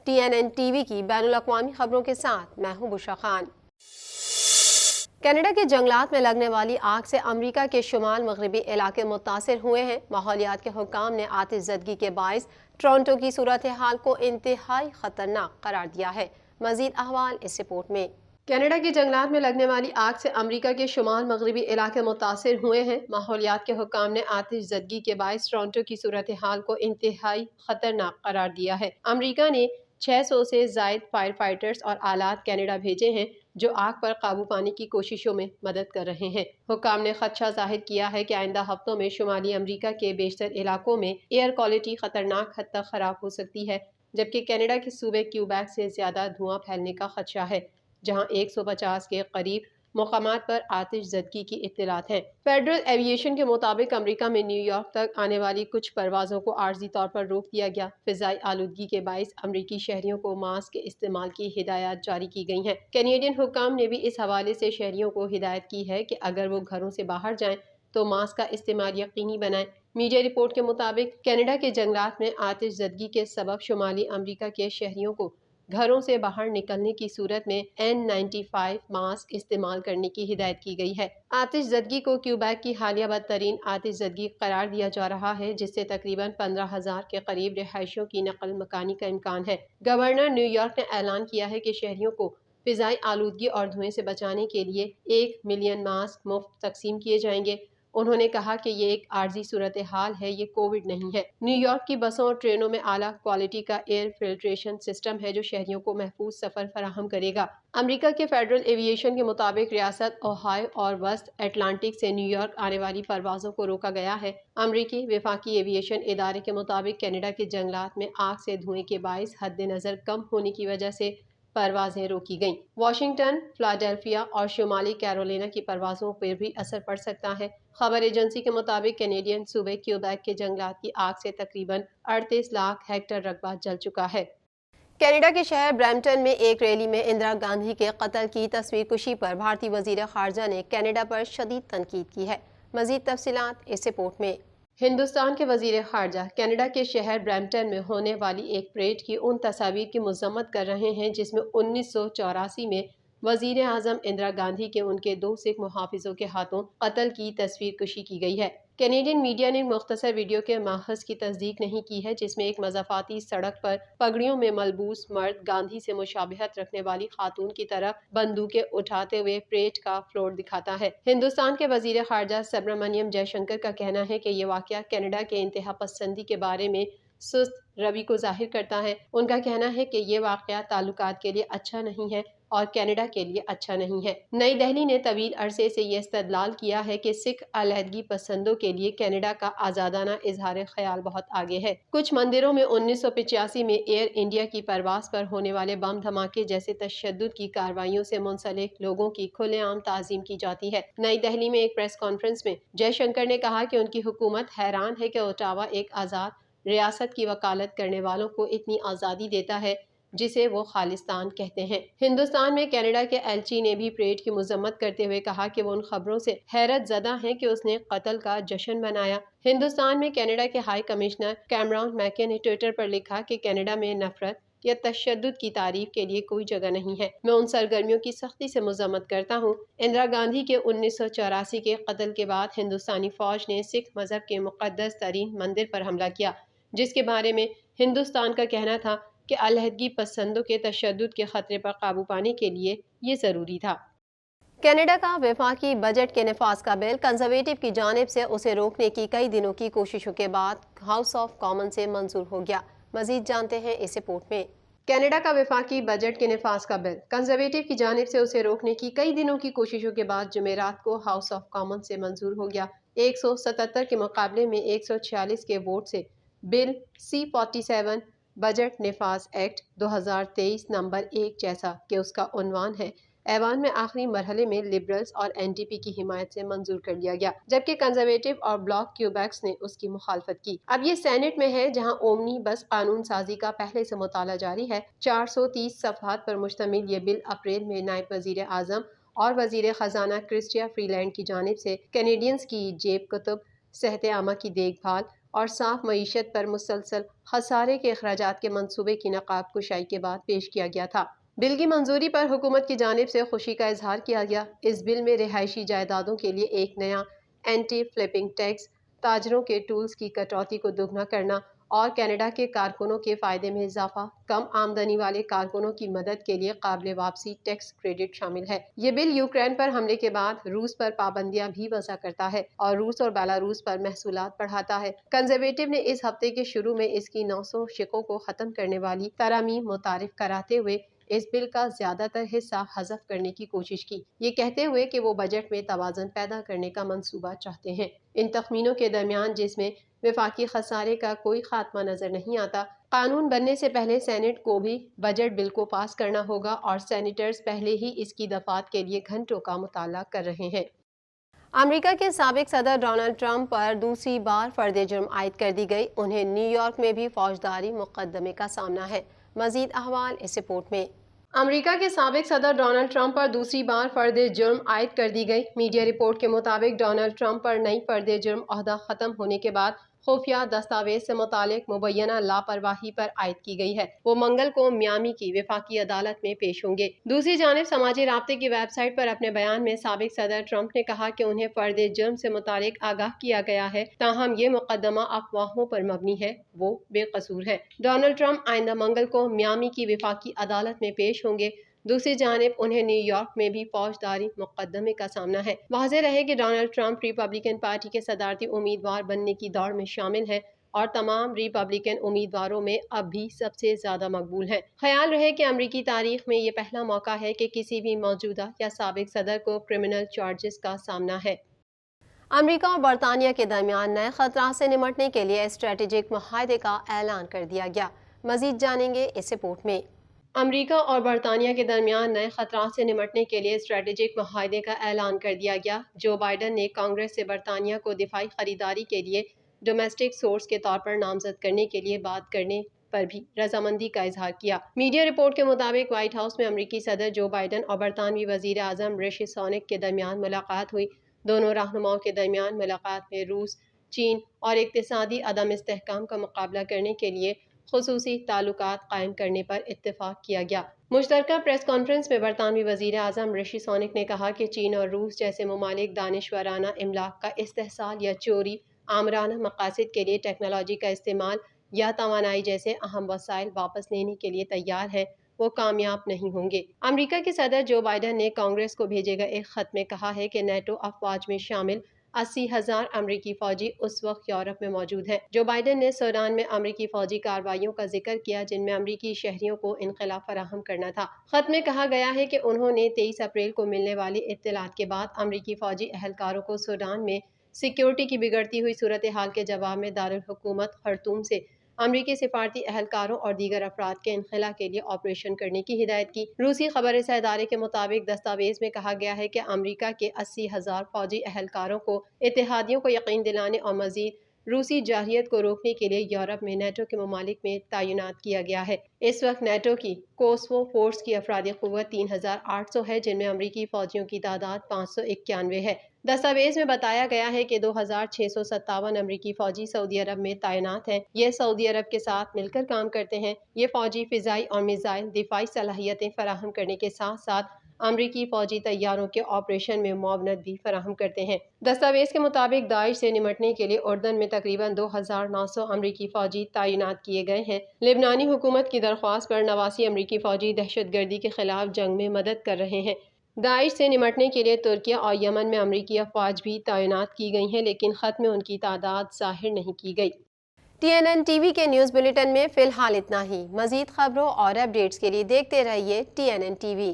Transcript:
TNN TV کی بین الاقوامی خبروں کے ساتھ میں ہوں بشرا خان۔ کینیڈا کے جنگلات میں لگنے والی آگ سے امریکہ کے شمال مغربی علاقے متاثر ہوئے ہیں۔ ماحولیات کے حکام نے آتش زدگی کے باعث ٹورنٹو کی صورتحال کو انتہائی خطرناک قرار دیا ہے۔ مزید احوال اس رپورٹ میں۔ کینیڈا کے جنگلات میں لگنے والی آگ سے امریکہ کے شمال مغربی علاقے متاثر ہوئے ہیں۔ ماحولیات کے حکام نے آتش زدگی کے باعث ٹورنٹو کی صورتحال کو انتہائی خطرناک قرار دیا ہے۔ امریکہ نے 600 سے زائد فائر فائٹرز اور آلات کینیڈا بھیجے ہیں جو آگ پر قابو پانے کی کوششوں میں مدد کر رہے ہیں۔ حکام نے خدشہ ظاہر کیا ہے کہ آئندہ ہفتوں میں شمالی امریکہ کے بیشتر علاقوں میں ایئر کوالٹی خطرناک حد تک خراب ہو سکتی ہے، جبکہ کینیڈا کے صوبے کیوبیک سے زیادہ دھواں پھیلنے کا خدشہ ہے، جہاں 150 کے قریب مقامات پر آتش زدگی کی اطلاعات ہیں۔ فیڈرل ایویشن کے مطابق امریکہ میں نیو یارک تک آنے والی کچھ پروازوں کو عارضی طور پر روک دیا گیا۔ فضائی آلودگی کے باعث امریکی شہریوں کو ماسک کے استعمال کی ہدایات جاری کی گئی ہیں۔ کینیڈین حکام نے بھی اس حوالے سے شہریوں کو ہدایت کی ہے کہ اگر وہ گھروں سے باہر جائیں تو ماسک کا استعمال یقینی بنائیں۔ میڈیا رپورٹ کے مطابق کینیڈا کے جنگلات میں آتش زدگی کے سبب شمالی امریکہ کے شہریوں کو گھروں سے باہر نکلنے کی صورت میں N95 ماسک استعمال کرنے کی ہدایت کی گئی ہے۔ آتش زدگی کو کیوبیک کی حالیہ بدترین آتش زدگی قرار دیا جا رہا ہے، جس سے تقریباً 15,000 کے قریب رہائشیوں کی نقل مکانی کا امکان ہے۔ گورنر نیو یارک نے اعلان کیا ہے کہ شہریوں کو فضائی آلودگی اور دھوئیں سے بچانے کے لیے 1 ملین ماسک مفت تقسیم کیے جائیں گے۔ انہوں نے کہا کہ یہ ایک عارضی صورتحال ہے، یہ کووڈ نہیں ہے۔ نیو یارک کی بسوں اور ٹرینوں میں اعلیٰ کوالٹی کا ایئر فلٹریشن سسٹم ہے جو شہریوں کو محفوظ سفر فراہم کرے گا۔ امریکہ کے فیڈرل ایویشن کے مطابق ریاست اوہایو اور وسط اٹلانٹک سے نیو یارک آنے والی پروازوں کو روکا گیا ہے۔ امریکی وفاقی ایویشن ادارے کے مطابق کینیڈا کے جنگلات میں آگ سے دھوئیں کے باعث حد نظر کم ہونے کی وجہ سے پروازیں روکی گئیں۔ واشنگٹن، فلاڈیلفیا اور شمالی کیرولینا کی پروازوں پر بھی اثر پڑ سکتا ہے۔ خبر ایجنسی کے مطابق کینیڈین صوبے کیوبیک کے جنگلات کی آگ سے تقریباً 38 لاکھ ہیکٹر رقبہ جل چکا ہے۔ کینیڈا کے شہر برمپٹن میں ایک ریلی میں اندرا گاندھی کے قتل کی تصویر کشی پر بھارتی وزیر خارجہ نے کینیڈا پر شدید تنقید کی ہے۔ مزید تفصیلات اس رپورٹ میں۔ ہندوستان کے وزیر خارجہ کینیڈا کے شہر برمپٹن میں ہونے والی ایک پریڈ کی ان تصاویر کی مذمت کر رہے ہیں جس میں 1984 میں وزیر اعظم اندرا گاندھی کے ان کے 2 سکھ محافظوں کے ہاتھوں قتل کی تصویر کشی کی گئی ہے۔ کینیڈین میڈیا نے مختصر ویڈیو کے ماخذ کی تصدیق نہیں کی ہے جس میں ایک مضافاتی سڑک پر پگڑیوں میں ملبوس مرد گاندھی سے مشابہت رکھنے والی خاتون کی طرف بندوقیں اٹھاتے ہوئے پریڈ کا فلور دکھاتا ہے۔ ہندوستان کے وزیر خارجہ سبرامنیم جے شنکر کا کہنا ہے کہ یہ واقعہ کینیڈا کے انتہا پسندی کے بارے میں سست روی کو ظاہر کرتا ہے۔ ان کا کہنا ہے کہ یہ واقعہ تعلقات کے لیے اچھا نہیں ہے اور کینیڈا کے لیے اچھا نہیں ہے۔ نئی دہلی نے طویل عرصے سے یہ استدلال کیا ہے کہ سکھ علیحدگی پسندوں کے لیے کینیڈا کا آزادانہ اظہار خیال بہت آگے ہے۔ کچھ مندروں میں 1985 میں ایئر انڈیا کی پرواز پر ہونے والے بم دھماکے جیسے تشدد کی کارروائیوں سے منسلک لوگوں کی کھلے عام تعظیم کی جاتی ہے۔ نئی دہلی میں ایک پریس کانفرنس میں جے شنکر نے کہا کہ ان کی حکومت حیران ہے کہ اوٹاوا ایک آزاد ریاست کی وکالت کرنے والوں کو اتنی آزادی دیتا ہے جسے وہ خالصتان کہتے ہیں۔ ہندوستان میں کینیڈا کے ایلچی نے بھی پریڈ کی مذمت کرتے ہوئے کہا کہ وہ ان خبروں سے حیرت زدہ ہیں کہ اس نے قتل کا جشن منایا۔ ہندوستان میں کینیڈا کے ہائی کمشنر کیمرون میکے نے ٹویٹر پر لکھا کہ کینیڈا میں نفرت یا تشدد کی تعریف کے لیے کوئی جگہ نہیں ہے۔ میں ان سرگرمیوں کی سختی سے مذمت کرتا ہوں۔ اندرا گاندھی کے 1984 کے قتل کے بعد ہندوستانی فوج نے سکھ مذہب کے مقدس ترین مندر پر حملہ کیا، جس کے بارے میں ہندوستان کا کہنا تھا کہ علیحدگی پسندوں کے تشدد کے خطرے پر قابو پانے کے لیے یہ ضروری تھا۔ کینیڈا کا وفاقی بجٹ کے نفاذ کا بل کنزرویٹو کی جانب سے اسے روکنے کی کئی دنوں کی کوششوں کے بعد ہاؤس آف کامن سے منظور ہو گیا۔ مزید جانتے ہیں اس رپورٹ میں۔ کینیڈا کا وفاقی بجٹ کے نفاذ کا بل کنزرویٹو کی جانب سے اسے روکنے کی کئی دنوں کی کوششوں کے بعد جمعرات کو ہاؤس آف کامن سے منظور ہو گیا۔ 177 کے مقابلے میں 146 کے ووٹ سے بل C-47 بجٹ نفاذ ایکٹ 2023 نمبر 1 جیسا کہ اس کا عنوان ہے، ایوان میں آخری مرحلے میں لبرلز اور NDP کی حمایت سے منظور کر لیا گیا، جبکہ کنزرویٹو اور بلاک کیوبیکس نے اس کی مخالفت کی۔ اب یہ سینٹ میں ہے جہاں اومنی بس قانون سازی کا پہلے سے مطالعہ جاری ہے۔ 430 صفحات پر مشتمل یہ بل اپریل میں نائب وزیر اعظم اور وزیر خزانہ کرسٹیا فری لینڈ کی جانب سے کینیڈینز کی جیب کتب، صحت عامہ کی دیکھ بھال اور صاف معیشت پر مسلسل خسارے کے اخراجات کے منصوبے کی نقاب کشائی کے بعد پیش کیا گیا تھا۔ بل کی منظوری پر حکومت کی جانب سے خوشی کا اظہار کیا گیا۔ اس بل میں رہائشی جائیدادوں کے لیے ایک نیا اینٹی فلپنگ ٹیکس، تاجروں کے ٹولز کی کٹوتی کو دوگنا کرنا اور کینیڈا کے کارکنوں کے فائدے میں اضافہ، کم آمدنی والے کارکنوں کی مدد کے لیے قابل واپسی ٹیکس کریڈٹ شامل ہے۔ یہ بل یوکرین پر حملے کے بعد روس پر پابندیاں بھی وضع کرتا ہے اور روس اور بیلاروس پر محصولات بڑھاتا ہے۔ کنزرویٹو نے اس ہفتے کے شروع میں اس کی 900 شقوں کو ختم کرنے والی ترامیم متعارف کراتے ہوئے اس بل کا زیادہ تر حصہ حذف کرنے کی کوشش کی، یہ کہتے ہوئے کہ وہ بجٹ میں توازن پیدا کرنے کا منصوبہ چاہتے ہیں۔ ان تخمینوں کے درمیان، جس میں وفاقی خسارے کا کوئی خاتمہ نظر نہیں آتا، قانون بننے سے پہلے سینٹ کو بھی بجٹ بل کو پاس کرنا ہوگا اور سینیٹرز پہلے ہی اس کی دفعات کے لیے گھنٹوں کا مطالعہ کر رہے ہیں۔ امریکہ کے سابق صدر ڈونلڈ ٹرمپ پر دوسری بار فرد جرم عائد کر دی گئی۔ انہیں نیو یارک میں بھی فوجداری مقدمے کا سامنا ہے۔ مزید احوال اس رپورٹ میں۔ امریکہ کے سابق صدر ڈونلڈ ٹرمپ پر دوسری بار فرد جرم عائد کر دی گئی۔ میڈیا رپورٹ کے مطابق ڈونلڈ ٹرمپ پر نئی فرد جرم عہدہ ختم ہونے کے بعد خفیہ دستاویز سے متعلق مبینہ لاپرواہی پر عائد کی گئی ہے۔ وہ منگل کو میامی کی وفاقی عدالت میں پیش ہوں گے۔ دوسری جانب سماجی رابطے کی ویب سائٹ پر اپنے بیان میں سابق صدر ٹرمپ نے کہا کہ انہیں فرد جرم سے متعلق آگاہ کیا گیا ہے، تاہم یہ مقدمہ افواہوں پر مبنی ہے، وہ بے قصور ہے۔ ڈونلڈ ٹرمپ آئندہ منگل کو میامی کی وفاقی عدالت میں پیش ہوں گے۔ دوسری جانب انہیں نیو یارک میں بھی فوجداری مقدمے کا سامنا ہے۔ واضح رہے کہ ڈونلڈ ٹرمپ ریپبلکن پارٹی کے صدارتی امیدوار بننے کی دوڑ میں شامل ہیں اور تمام ریپبلکن امیدواروں میں اب بھی سب سے زیادہ مقبول ہیں۔ خیال رہے کہ امریکی تاریخ میں یہ پہلا موقع ہے کہ کسی بھی موجودہ یا سابق صدر کو کرمنل چارجز کا سامنا ہے۔ امریکہ اور برطانیہ کے درمیان نئے خطرات سے نمٹنے کے لیے اسٹریٹجک معاہدے کا اعلان کر دیا گیا۔ مزید جانیں گے اس رپورٹ میں۔ امریکہ اور برطانیہ کے درمیان نئے خطرات سے نمٹنے کے لیے اسٹریٹجک معاہدے کا اعلان کر دیا گیا۔ جو بائیڈن نے کانگریس سے برطانیہ کو دفاعی خریداری کے لیے ڈومیسٹک سورس کے طور پر نامزد کرنے کے لیے بات کرنے پر بھی رضامندی کا اظہار کیا۔ میڈیا رپورٹ کے مطابق وائٹ ہاؤس میں امریکی صدر جو بائیڈن اور برطانوی وزیر اعظم رشی سونک کے درمیان ملاقات ہوئی۔ دونوں رہنماؤں کے درمیان ملاقات میں روس، چین اور اقتصادی عدم استحکام کا مقابلہ کرنے کے لیے خصوصی تعلقات قائم کرنے پر اتفاق کیا گیا۔ مشترکہ پریس کانفرنس میں برطانوی وزیر اعظم رشی سونک نے کہا کہ چین اور روس جیسے ممالک دانشورانہ املاک کا استحصال یا چوری، آمرانہ مقاصد کے لیے ٹیکنالوجی کا استعمال یا توانائی جیسے اہم وسائل واپس لینے کے لیے تیار ہیں، وہ کامیاب نہیں ہوں گے۔ امریکہ کے صدر جو بائیڈن نے کانگریس کو بھیجے گئے ایک خط میں کہا ہے کہ نیٹو افواج میں شامل 80,000 امریکی فوجی اس وقت یورپ میں موجود ہیں۔ جو بائیڈن نے سوڈان میں امریکی فوجی کارروائیوں کا ذکر کیا جن میں امریکی شہریوں کو انخلا فراہم کرنا تھا۔ خط میں کہا گیا ہے کہ انہوں نے 23 اپریل کو ملنے والی اطلاعات کے بعد امریکی فوجی اہلکاروں کو سوڈان میں سیکیورٹی کی بگڑتی ہوئی صورتحال کے جواب میں دارالحکومت خرطوم سے امریکی سفارتی اہلکاروں اور دیگر افراد کے انخلا کے لیے آپریشن کرنے کی ہدایت کی۔ روسی خبر رساں ادارے کے مطابق دستاویز میں کہا گیا ہے کہ امریکہ کے 80,000 فوجی اہلکاروں کو اتحادیوں کو یقین دلانے اور مزید روسی جارحیت کو روکنے کے لیے یورپ میں نیٹو کے ممالک میں تعینات کیا گیا ہے۔ اس وقت نیٹو کی کوسوو فورس کی افرادی قوت 3,800 ہے، جن میں امریکی فوجیوں کی تعداد 591 ہے۔ دستاویز میں بتایا گیا ہے کہ 2,657 امریکی فوجی سعودی عرب میں تعینات ہیں۔ یہ سعودی عرب کے ساتھ مل کر کام کرتے ہیں۔ یہ فوجی فضائی اور میزائل دفاعی صلاحیتیں فراہم کرنے کے ساتھ ساتھ امریکی فوجی طیاروں کے آپریشن میں معاونت بھی فراہم کرتے ہیں۔ دستاویز کے مطابق داعش سے نمٹنے کے لیے اردن میں تقریباً 2,900 امریکی فوجی تعینات کیے گئے ہیں۔ لبنانی حکومت کی درخواست پر 89 امریکی فوجی دہشت گردی کے خلاف جنگ میں مدد کر رہے ہیں۔ داعش سے نمٹنے کے لیے ترکیہ اور یمن میں امریکی افواج بھی تعینات کی گئی ہیں، لیکن خط میں ان کی تعداد ظاہر نہیں کی گئی۔ TNN TV کے نیوز بلیٹن میں فی الحال اتنا ہی۔ مزید خبروں اور اپڈیٹس کے لیے دیکھتے رہیے TNN TV۔